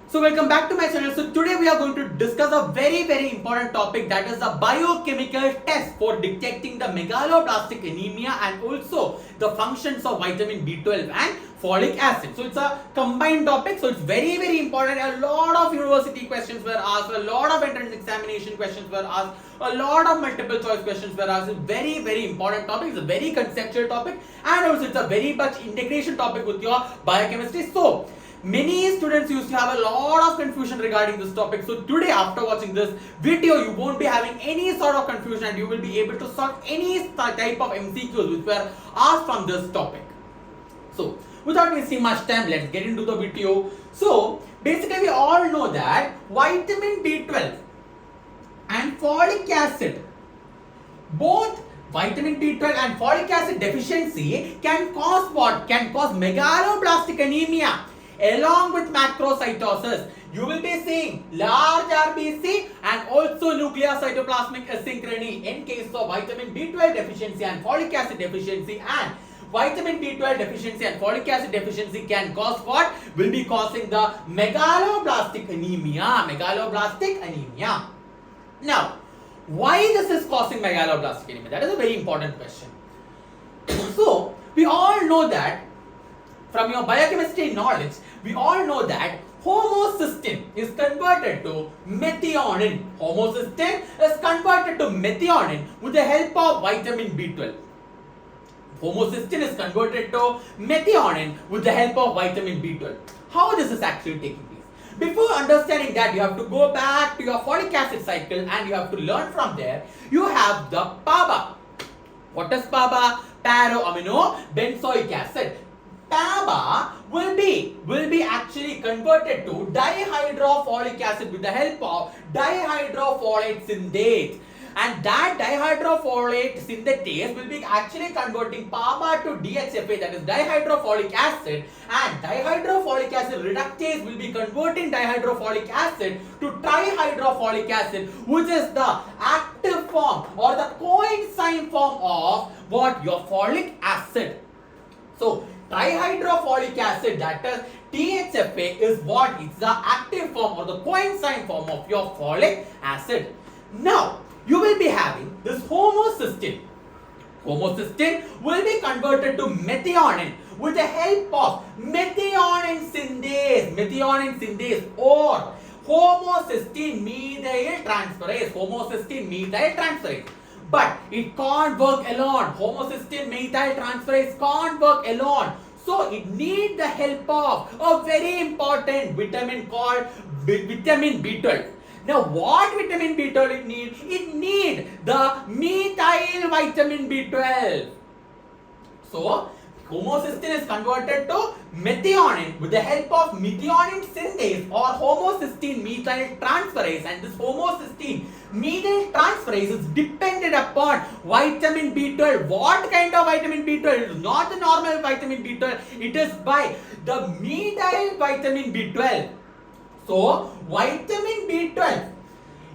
So welcome back to my channel. So today we are going to discuss a very important topic, that is the biochemical test for detecting the megaloblastic anemia and also the functions of vitamin B12 and folic acid. So it's a combined topic, so it's very important. A lot of university questions were asked, a lot of entrance examination questions were asked, a lot of multiple choice questions were asked. It's very important topic. It's a very conceptual topic, and also it's a very much integration topic with your biochemistry. So many students used to have a lot of confusion regarding this topic. So today, after watching this video, you won't be having any sort of confusion and you will be able to solve any type of MCQs which were asked from this topic. So without wasting much time, let's get into the video. So basically we all know that vitamin B12 and folic acid, both vitamin B12 and folic acid deficiency can cause what? Can cause megaloblastic anemia along with macrocytosis. You will be seeing large RBC and also nuclear cytoplasmic asynchrony in case of vitamin B12 deficiency and folic acid deficiency. And vitamin B12 deficiency and folic acid deficiency can cause what? Will be causing the megaloblastic anemia. Now, why this is causing megaloblastic anemia? That is a very important question. So, we all know that from your biochemistry knowledge, we all know that homocysteine is converted to methionine. Homocysteine is converted to methionine with the help of vitamin B12. Homocysteine is converted to methionine with the help of vitamin B12. How this is actually taking place? Before understanding that, you have to go back to your folic acid cycle and you have to learn from there. You have the PABA. What is PABA? Para-amino benzoic acid. PABA will be actually converted to dihydrofolic acid with the help of dihydrofolate synthase, and that dihydrofolate synthetase will be actually converting PABA to DHFA, that is dihydrofolic acid, and dihydrofolic acid reductase will be converting dihydrofolic acid to trihydrofolic acid, which is the active form or the coenzyme form of what? Your folic acid. So trihydrofolic acid, that is THFA, is what? It's the active form or the coenzyme form of your folic acid. Now, you will be having this homocysteine. Homocysteine will be converted to methionine with the help of methionine synthase or homocysteine methyl transferase. But it can't work alone. Homocysteine methyl transferase can't work alone. So it needs the help of a very important vitamin called vitamin B12. Now what vitamin B12 it needs? It needs the methyl vitamin B12. So homocysteine is converted to methionine with the help of methionine synthase or homocysteine methyl transferase, and this homocysteine methyl transferase is dependent upon vitamin B12. What kind of vitamin B12? It is not the normal vitamin B12, it is by the methyl vitamin B12. So vitamin B12,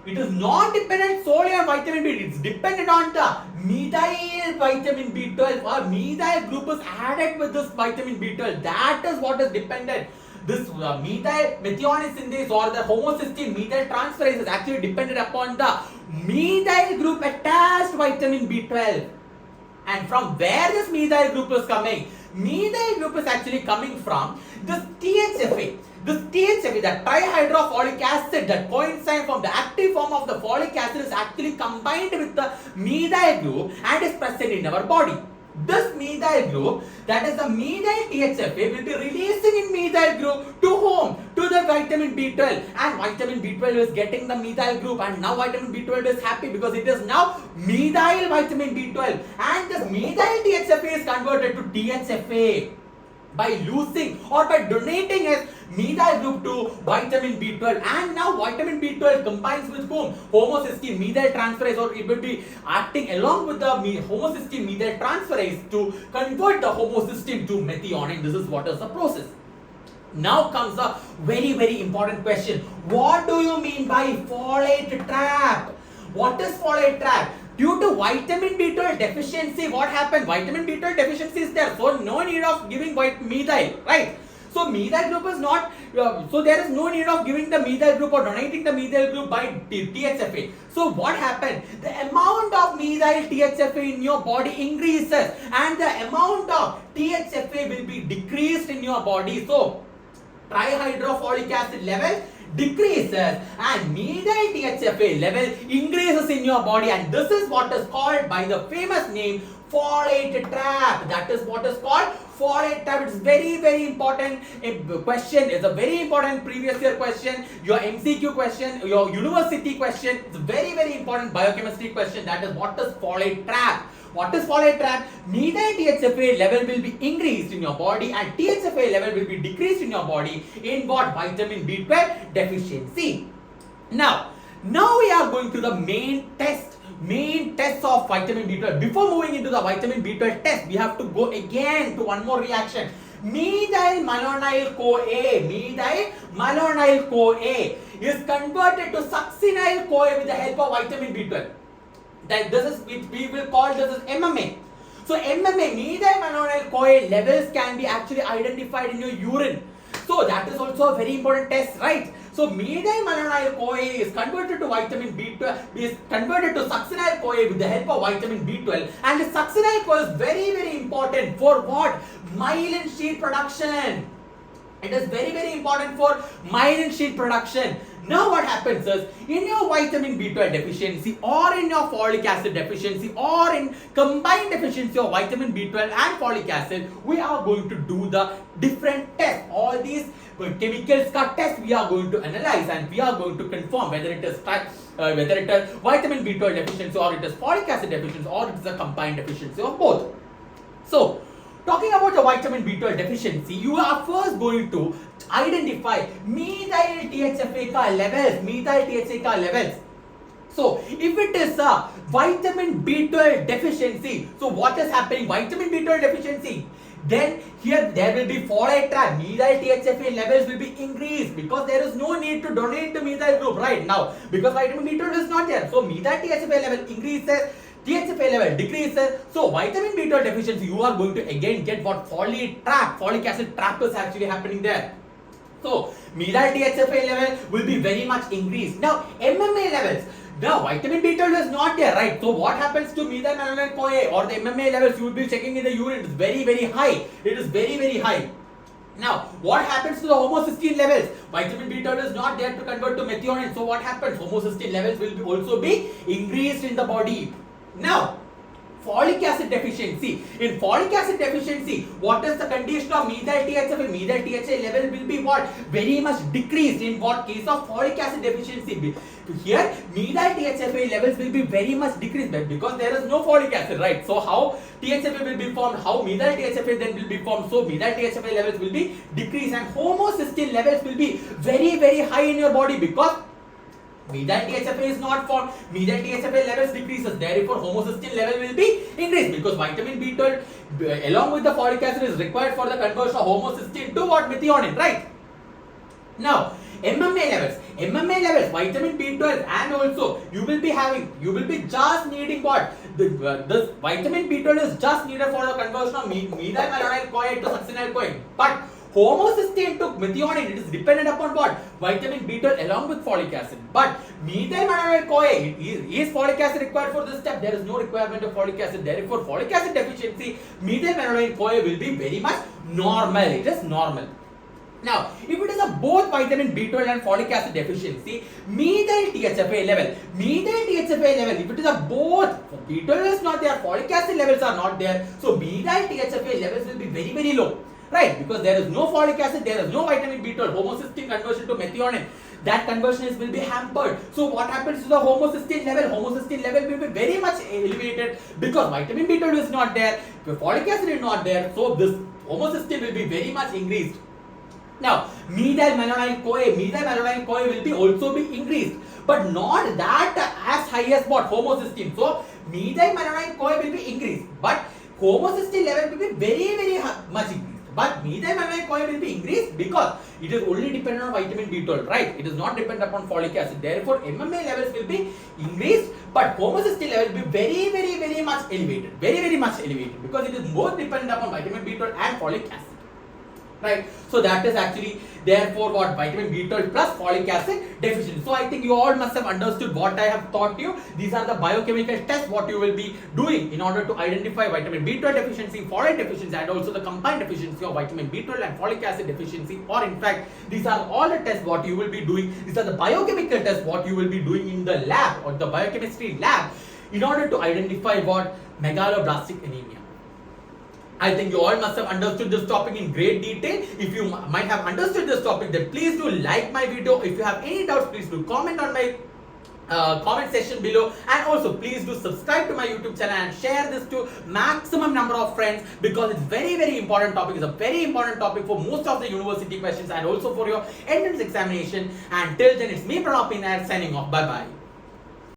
it is not dependent solely on vitamin B, it is dependent on the methyl vitamin B12 or methyl group is added with this vitamin B12. That is what is dependent. This methionine synthase or the homocysteine methyl transferase is actually dependent upon the methyl group attached vitamin B12. And from where this methyl group is coming? Methyl group is actually coming from this THFA. This THFA, the trihydrofolic acid, that coenzyme from the active form of the folic acid, is actually combined with the methyl group and is present in our body. This methyl group, that is the methyl THFA, will be releasing in methyl group to whom? To the vitamin B12, and vitamin B12 is getting the methyl group, and now vitamin B12 is happy because it is now methyl vitamin B12, and this methyl THFA is converted to THFA by losing or by donating its methyl group to vitamin B12, and now vitamin B12 combines with whom? Homocysteine methyl transferase, or it will be acting along with the homocysteine methyl transferase to convert the homocysteine to methionine. This is what is the process. Now comes a very important question. What do you mean by folate trap? What is folate trap? Due to vitamin B12 deficiency, what happened? Vitamin B12 deficiency is there, so no need of giving methyl, right? So methyl group is not, so there is no need of giving the methyl group or donating the methyl group by THFA. So what happened? The amount of methyl THFA in your body increases and the amount of THFA will be decreased in your body. So trihydrofolic acid level decreases and methyl THFA level increases in your body, and this is what is called by the famous name folate trap. That is what is called folate trap. It's very important question. It's a very important previous year question, your MCQ question, your university question. It's a very important biochemistry question. That is what is folate trap. What is folate trap? Methyl THFA level will be increased in your body and THFA level will be decreased in your body in what? Vitamin B12 deficiency. Now we are going to the main tests of vitamin B12. Before moving into the vitamin B12 test, we have to go again to one more reaction. Methylmalonyl CoA is converted to succinyl CoA with the help of vitamin B12. That this is, we will call this as MMA. So MMA, methylmalonyl CoA levels can be actually identified in your urine. So that is also a very important test, right? So methylmalonyl CoA is converted to vitamin B12, is converted to succinyl CoA with the help of vitamin B12, and the succinyl CoA is very important for what? Myelin sheath production. It is very important for myelin sheath production. Now what happens is, in your vitamin B12 deficiency or in your folic acid deficiency or in combined deficiency of vitamin B12 and folic acid, we are going to do the different tests. All these chemical cut tests we are going to analyze and we are going to confirm whether it is vitamin B12 deficiency or it is folic acid deficiency or it is a combined deficiency of both. So talking about the vitamin B12 deficiency, you are first going to identify methyl THFA levels. So if it is a vitamin B12 deficiency, so what is happening? Vitamin B12 deficiency, then here there will be folate trap. Methyl THFA levels will be increased because there is no need to donate the methyl group right now because vitamin B12 is not there. So methyl THFA level increases, THFA level decreases. So vitamin B12 deficiency, you are going to again get what? Folate trap. Folic acid trap is actually happening there. So methyl THFA level will be very much increased. Now MMA levels. Now vitamin B12 is not there, right? So what happens to methylmalonyl CoA or the MMA levels? You will be checking in the urine. It is very high. It is very high. Now, what happens to the homocysteine levels? Vitamin B12 is not there to convert to methionine. So what happens? Homocysteine levels will also be increased in the body. Now, folic acid deficiency. In folic acid deficiency, what is the condition of methyl THFA? Methyl THFA level will be what? Very much decreased. In what case of folic acid deficiency? Here, methyl THFA levels will be very much decreased because there is no folic acid, right? So how THFA will be formed? How methyl THFA then will be formed? So methyl THFA levels will be decreased and homocysteine levels will be very high in your body because methyl THFA is not formed, methyl THFA levels decreases, therefore homocysteine level will be increased because vitamin B12 along with the folic acid is required for the conversion of homocysteine to what? Methionine, right? Now MMA levels, vitamin B12 and also you will be just needing what? This vitamin B12 is just needed for the conversion of methylmalonyl CoA to succinyl CoA, but homocysteine to methionine, it is dependent upon what? Vitamin B12 along with folic acid. But methylmalonyl CoA, is folic acid required for this step? There is no requirement of folic acid. Therefore, folic acid deficiency, methylmalonyl CoA will be very much normal. It is normal. Now, if it is a both vitamin B12 and folic acid deficiency, methyl THFA level, if it is a both, B12 is not there, folic acid levels are not there, so methyl THFA levels will be very low. Right, because there is no folic acid, there is no vitamin B12, homocysteine conversion to methionine, that conversion will be hampered. So what happens to the homocysteine level? Homocysteine level will be very much elevated because vitamin B12 is not there, folic acid is not there, so this homocysteine will be very much increased. Now, methylmalonyl CoA will be also be increased, but not that as high as what? Homocysteine. So methylmalonyl CoA will be increased, but homocysteine level will be very much increased. But methylmalonyl CoA will be increased because it is only dependent on vitamin B12, right? It is not dependent upon folic acid. Therefore, MMA levels will be increased, but homocysteine level will be very much elevated. Very much elevated because it is more dependent upon vitamin B12 and folic acid. right? So that is actually therefore what vitamin B12 plus folic acid deficiency. So I think you all must have understood what I have taught you. These are the biochemical tests what you will be doing in order to identify vitamin B12 deficiency, folate deficiency, and also the combined deficiency of vitamin B12 and folic acid deficiency. Or in fact, these are all the tests what you will be doing. These are the biochemical tests what you will be doing in the lab or the biochemistry lab in order to identify what megaloblastic anemia. I think you all must have understood this topic in great detail. If you might have understood this topic, then please do like my video. If you have any doubts, please do comment on my comment section below, and also please do subscribe to my YouTube channel and share this to maximum number of friends, because it's very important topic. It's a very important topic for most of the university questions and also for your entrance examination. And till then, it's me Pranab Pinar signing off. Bye bye.